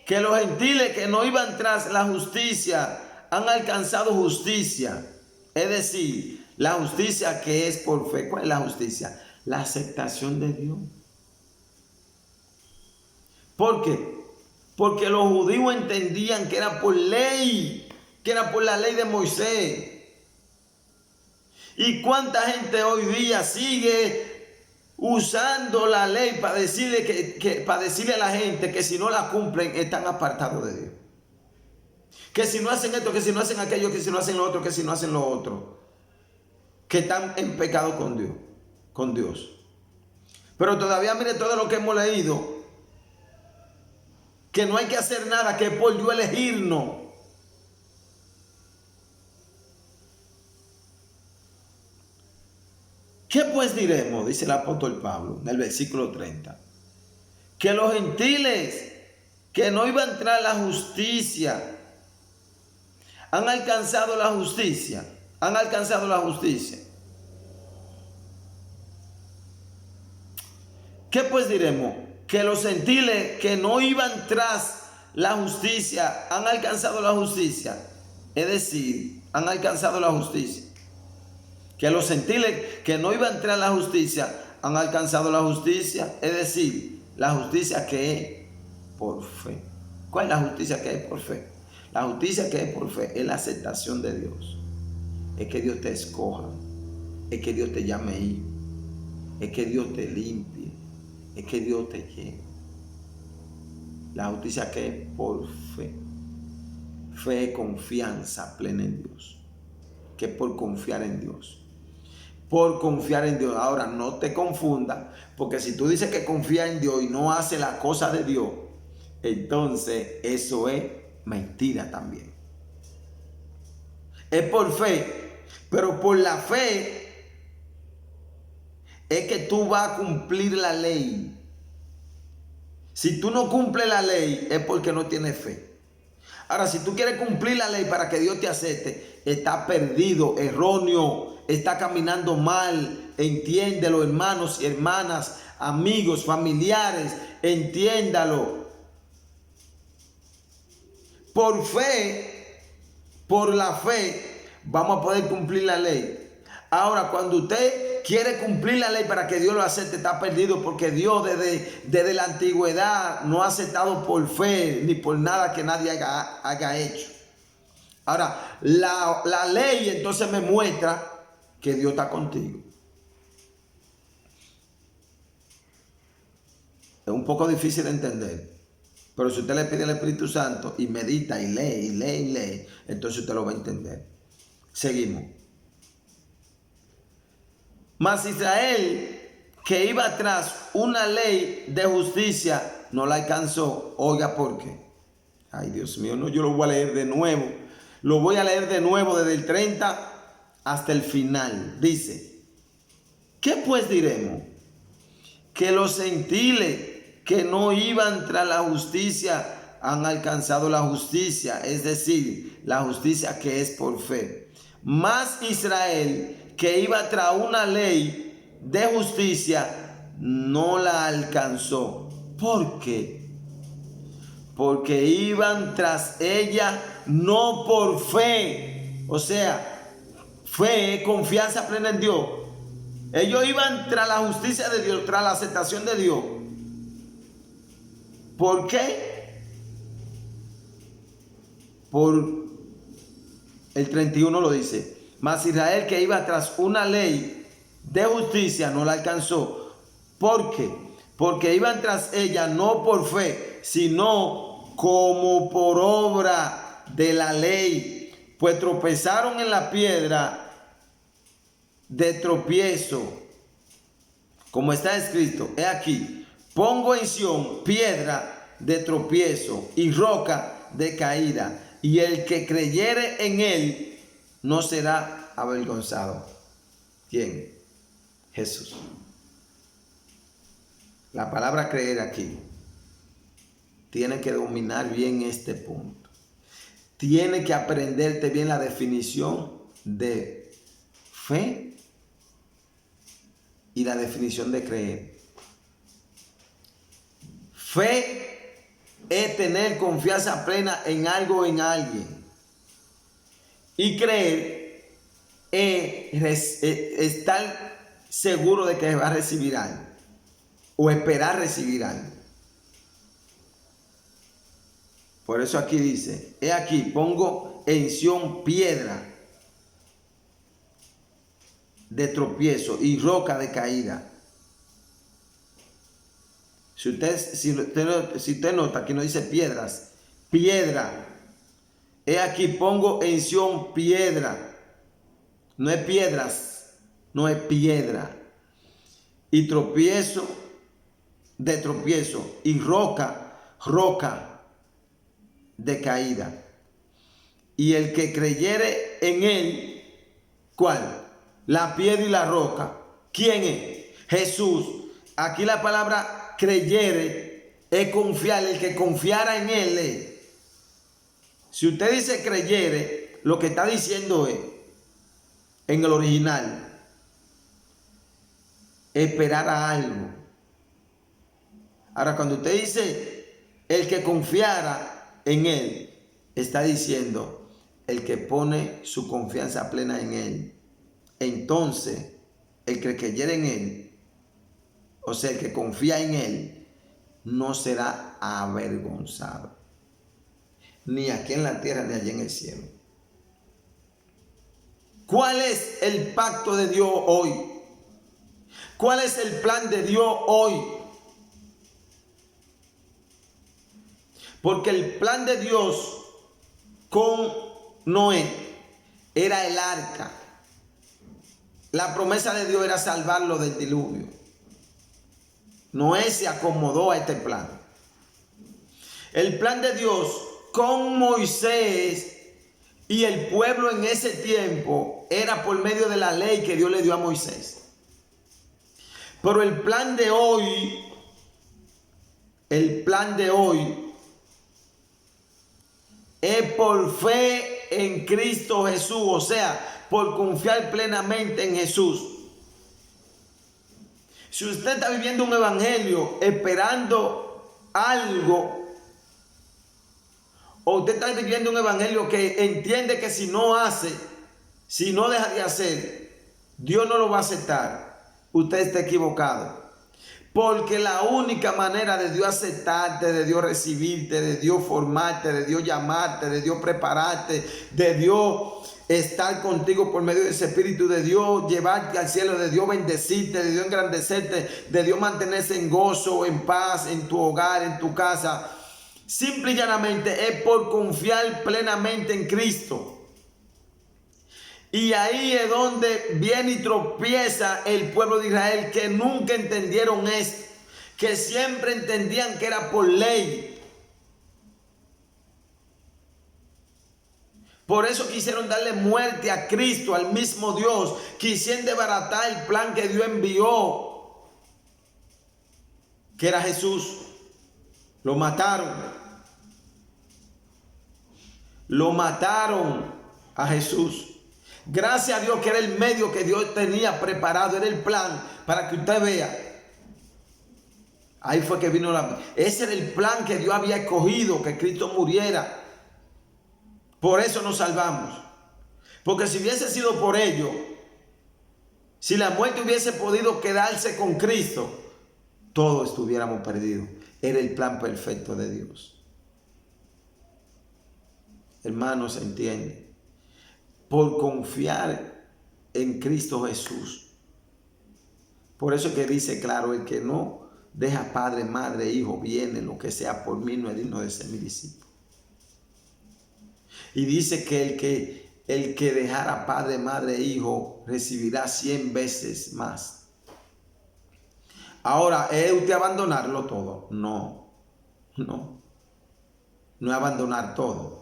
Que los gentiles que no iban tras la justicia han alcanzado justicia. Es decir, la justicia que es por fe. ¿Cuál es la justicia? La aceptación de Dios. ¿Por qué? Porque los judíos entendían que era por ley, que era por la ley de Moisés. ¿Y cuánta gente hoy día sigue usando la ley para decirle para decirle a la gente que si no la cumplen están apartados de Dios? Que si no hacen esto, que si no hacen aquello, que si no hacen lo otro, que si no hacen lo otro, que están en pecado con Dios. Pero todavía mire todo lo que hemos leído, que no hay que hacer nada, que es por Dios elegirnos. ¿Qué pues diremos? Dice el apóstol Pablo en el versículo 30. Que los gentiles que no iban a entrar a la justicia han alcanzado la justicia. Han alcanzado la justicia. ¿Qué pues diremos? Que los gentiles que no iban tras la justicia han alcanzado la justicia. Es decir, han alcanzado la justicia. Que los gentiles que no iban tras la justicia han alcanzado la justicia. Es decir, la justicia que es por fe. ¿Cuál es la justicia que es por fe? La justicia que es por fe es la aceptación de Dios. Es que Dios te escoja. Es que Dios te llame ahí. Es que Dios te limpie. Es que Dios te llene. La justicia que es por fe. Fe es confianza plena en Dios. Que es por confiar en Dios. Por confiar en Dios. Ahora, no te confundas, porque si tú dices que confía en Dios y no hace la cosa de Dios, entonces eso es mentira también. Es por fe, pero por la fe es que tú vas a cumplir la ley. Si tú no cumples la ley es porque no tienes fe. Ahora, si tú quieres cumplir la ley para que Dios te acepte, está perdido, erróneo, está caminando mal. Entiéndelo, hermanos y hermanas, amigos, familiares, entiéndalo. Por fe, por la fe, vamos a poder cumplir la ley. Ahora, cuando usted quiere cumplir la ley para que Dios lo acepte, está perdido, porque Dios desde la antigüedad no ha aceptado por fe ni por nada que nadie haya hecho. Ahora, la ley entonces me muestra que Dios está contigo. Es un poco difícil de entender, pero si usted le pide al Espíritu Santo y medita y lee, entonces usted lo va a entender. Seguimos. Mas Israel, que iba tras una ley de justicia, no la alcanzó. Oiga, ¿por qué? Ay, Dios mío, no, yo lo voy a leer de nuevo. Lo voy a leer de nuevo desde el 30 hasta el final. Dice, ¿qué pues diremos? Que los gentiles que no iban tras la justicia han alcanzado la justicia, es decir, la justicia que es por fe. Mas Israel, que iba tras una ley de justicia, no la alcanzó. ¿Por qué? Porque iban tras ella no por fe. O sea, fe, confianza plena en Dios. Ellos iban tras la justicia de Dios, tras la aceptación de Dios. ¿Por qué? Por el 31 lo dice. Mas Israel, que iba tras una ley de justicia, no la alcanzó. ¿Por qué? Porque iban tras ella no por fe, sino como por obra de la ley. Pues tropezaron en la piedra de tropiezo, como está escrito, he aquí, pongo en Sión piedra de tropiezo y roca de caída, y el que creyere en él no será avergonzado. ¿Quién? Jesús. La palabra creer aquí tiene que dominar bien este punto. Tiene que aprenderte bien la definición de fe y la definición de creer. Fe es tener confianza plena en algo o en alguien. Y creer es estar seguro de que va a recibir algo o esperar recibir algo. Por eso aquí dice, he aquí, pongo en Sión piedra de tropiezo y roca de caída. Si usted nota que no dice piedras, piedra. He aquí, pongo en Sión piedra. No es piedras, no es piedra. Y tropiezo de tropiezo y roca de caída. Y el que creyere en él, ¿cuál? La piedra y la roca. ¿Quién es? Jesús. Aquí la palabra creyere es confiar. El que confiara en él es. Si usted dice creyere, lo que está diciendo es, en el original, esperar a algo. Ahora, cuando usted dice el que confiara en él, está diciendo el que pone su confianza plena en él. Entonces, el que creyera en él, o sea, el que confía en él, no será avergonzado, ni aquí en la tierra ni allá en el cielo. ¿Cuál es el pacto de Dios hoy? ¿Cuál es el plan de Dios hoy? Porque el plan de Dios con Noé era el arca. La promesa de Dios era salvarlo del diluvio. Noé se acomodó a este plan. El plan de Dios con Moisés y el pueblo en ese tiempo era por medio de la ley que Dios le dio a Moisés. Pero el plan de hoy es por fe en Cristo Jesús, o sea, por confiar plenamente en Jesús. Si usted está viviendo un evangelio esperando algo, o usted está viviendo un evangelio que entiende que si no hace, si no deja de hacer, Dios no lo va a aceptar. Usted está equivocado. Porque la única manera de Dios aceptarte, de Dios recibirte, de Dios formarte, de Dios llamarte, de Dios prepararte, de Dios estar contigo por medio de ese Espíritu, de Dios llevarte al cielo, de Dios bendecirte, de Dios engrandecerte, de Dios mantenerse en gozo, en paz, en tu hogar, en tu casa, simple y llanamente es por confiar plenamente en Cristo. Y ahí es donde viene y tropieza el pueblo de Israel, que nunca entendieron esto, que siempre entendían que era por ley. Por eso quisieron darle muerte a Cristo, al mismo Dios. Quisieron desbaratar el plan que Dios envió, que era Jesús. Lo mataron. Lo mataron a Jesús. Gracias a Dios que era el medio que Dios tenía preparado, era el plan para que usted vea. Ahí fue que vino ese era el plan que Dios había escogido, que Cristo muriera. Por eso nos salvamos. Porque si hubiese sido por ello, si la muerte hubiese podido quedarse con Cristo, todos estuviéramos perdidos. Era el plan perfecto de Dios. Hermanos, ¿se entiende? Por confiar en Cristo Jesús. Por eso que dice claro, el que no deja padre, madre, hijo, viene, lo que sea por mí, no es digno de ser mi discípulo. Y dice que el que dejara padre, madre, hijo, recibirá 100 veces más. Ahora, ¿es usted abandonarlo todo? No, no. No es abandonar todo.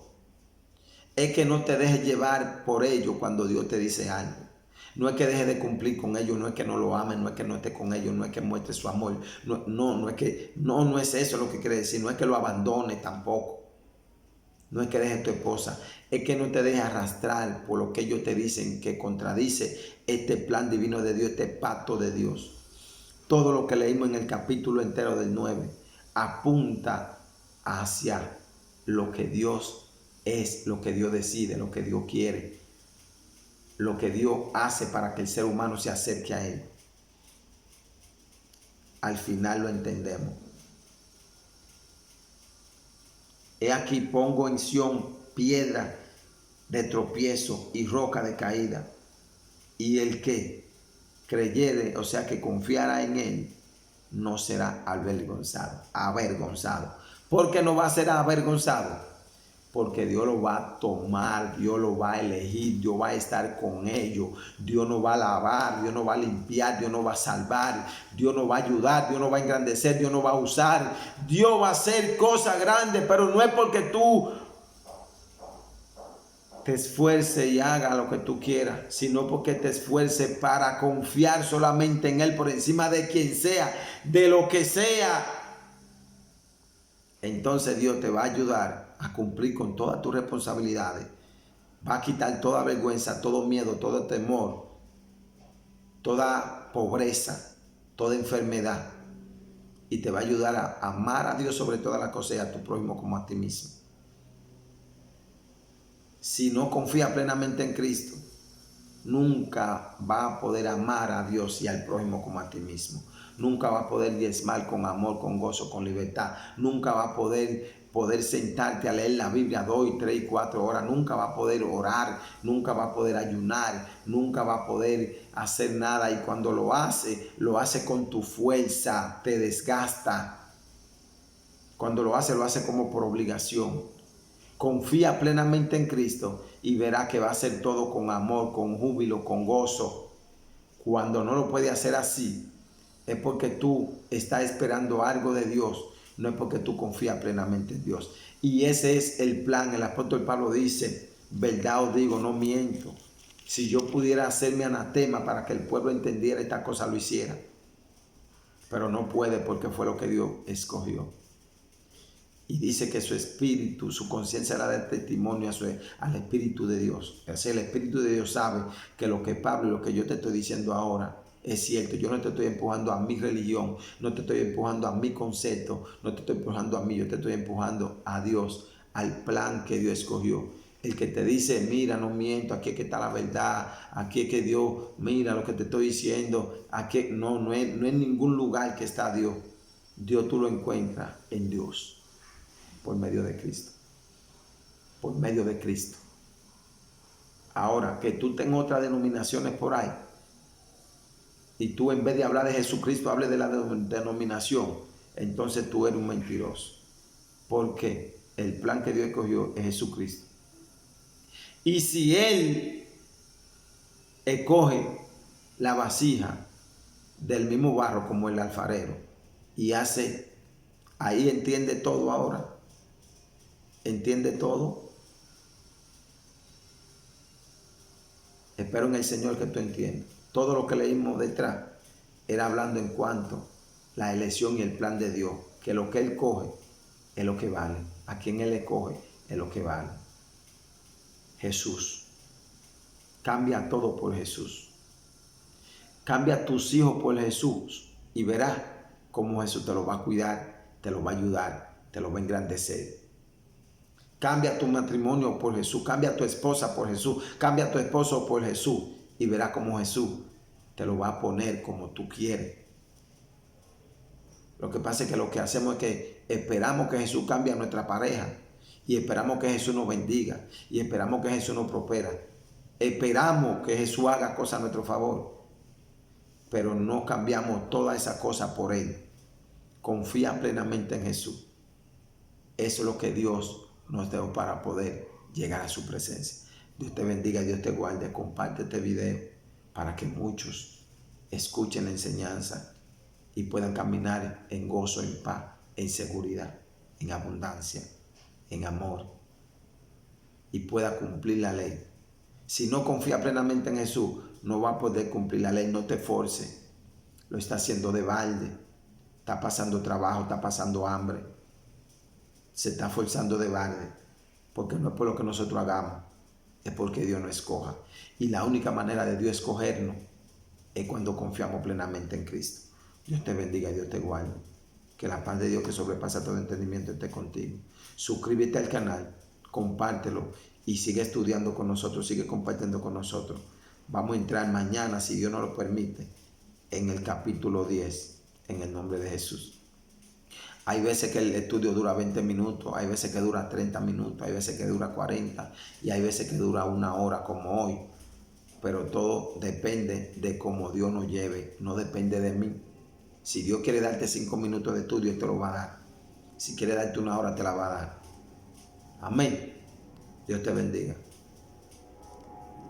Es que no te dejes llevar por ello cuando Dios te dice algo. No es que deje de cumplir con ellos, no es que no lo amen, no es que no esté con ellos, no es que muestre su amor. No es eso lo que quiere decir, no es que lo abandone tampoco. No es que dejes tu esposa, es que no te dejes arrastrar por lo que ellos te dicen que contradice este plan divino de Dios, este pacto de Dios. Todo lo que leímos en el capítulo entero del 9 apunta hacia lo que Dios es, lo que Dios decide, lo que Dios quiere, lo que Dios hace para que el ser humano se acerque a Él. Al final lo entendemos. He aquí pongo en Sión piedra de tropiezo y roca de caída, y el que creyere, o sea que confiara en Él, no será avergonzado. ¿Por qué no va a ser avergonzado? Porque Dios lo va a tomar, Dios lo va a elegir, Dios va a estar con ellos, Dios nos va a lavar, Dios nos va a limpiar, Dios nos va a salvar, Dios nos va a ayudar, Dios nos va a engrandecer, Dios nos va a usar, Dios va a hacer cosas grandes, pero no es porque tú te esfuerces y haga lo que tú quieras, sino porque te esfuerces para confiar solamente en Él por encima de quien sea, de lo que sea. Entonces Dios te va a ayudar a cumplir con todas tus responsabilidades. Va a quitar toda vergüenza, todo miedo, todo temor, toda pobreza, toda enfermedad. Y te va a ayudar a amar a Dios sobre todas las cosas y a tu prójimo como a ti mismo. Si no confía plenamente en Cristo, nunca va a poder amar a Dios y al prójimo como a ti mismo. Nunca va a poder diezmar con amor, con gozo, con libertad. Nunca va a poder sentarte a leer la Biblia 2, 3 y 4 horas. Nunca va a poder orar. Nunca va a poder ayunar. Nunca va a poder hacer nada. Y cuando lo hace con tu fuerza. Te desgasta. Cuando lo hace como por obligación. Confía plenamente en Cristo y verá que va a hacer todo con amor, con júbilo, con gozo. Cuando no lo puede hacer así, es porque tú estás esperando algo de Dios, no es porque tú confías plenamente en Dios. Y ese es el plan. El apóstol Pablo dice, verdad os digo, no miento. Si yo pudiera hacerme anatema para que el pueblo entendiera esta cosa, lo hiciera. Pero no puede porque fue lo que Dios escogió. Y dice que su espíritu, su conciencia le da testimonio al Espíritu de Dios. O sea, el Espíritu de Dios sabe que lo que Pablo y lo que yo te estoy diciendo ahora es cierto. Yo no te estoy empujando a mi religión, no te estoy empujando a mi concepto, no te estoy empujando a mí, yo te estoy empujando a Dios, al plan que Dios escogió. El que te dice, mira, no miento, aquí es que está la verdad, aquí es que Dios, mira lo que te estoy diciendo, aquí no es ningún lugar que está Dios. Dios tú lo encuentras en Dios, por medio de Cristo. Por medio de Cristo. Ahora, que tú tengas otras denominaciones por ahí, y tú en vez de hablar de Jesucristo, hables de la denominación, entonces tú eres un mentiroso. Porque el plan que Dios escogió es Jesucristo. Y si Él escoge la vasija del mismo barro como el alfarero y hace, ahí entiende todo ahora, entiende todo. Espero en el Señor que tú entiendas. Todo lo que leímos detrás era hablando en cuanto a la elección y el plan de Dios, que lo que Él coge es lo que vale, a quien Él escoge es lo que vale. Jesús. Cambia todo por Jesús. Cambia tus hijos por Jesús y verás cómo Jesús te lo va a cuidar, te lo va a ayudar, te lo va a engrandecer. Cambia tu matrimonio por Jesús, cambia tu esposa por Jesús, cambia tu esposo por Jesús y verás cómo Jesús te lo va a poner como tú quieres. Lo que pasa es que lo que hacemos es que esperamos que Jesús cambie a nuestra pareja y esperamos que Jesús nos bendiga y esperamos que Jesús nos prospera. Esperamos que Jesús haga cosas a nuestro favor, pero no cambiamos todas esas cosas por Él. Confía plenamente en Jesús. Eso es lo que Dios nos dejó para poder llegar a su presencia. Dios te bendiga, Dios te guarde. Comparte este video para que muchos escuchen la enseñanza y puedan caminar en gozo, en paz, en seguridad, en abundancia, en amor y pueda cumplir la ley. Si no confía plenamente en Jesús, no va a poder cumplir la ley. No te forces. Lo está haciendo de balde. Está pasando trabajo, está pasando hambre. Se está forzando de balde. Porque no es por lo que nosotros hagamos, es porque Dios nos escoja. Y la única manera de Dios escogernos es cuando confiamos plenamente en Cristo. Dios te bendiga, Dios te guarde. Que la paz de Dios que sobrepasa todo entendimiento esté contigo. Suscríbete al canal, compártelo y sigue estudiando con nosotros, sigue compartiendo con nosotros. Vamos a entrar mañana, si Dios nos lo permite, en el capítulo 10, en el nombre de Jesús. Hay veces que el estudio dura 20 minutos, hay veces que dura 30 minutos, hay veces que dura 40 y hay veces que dura 1 hora como hoy. Pero todo depende de cómo Dios nos lleve, no depende de mí. Si Dios quiere darte 5 minutos de estudio, Él te lo va a dar. Si quiere darte 1 hora, te la va a dar. Amén. Dios te bendiga.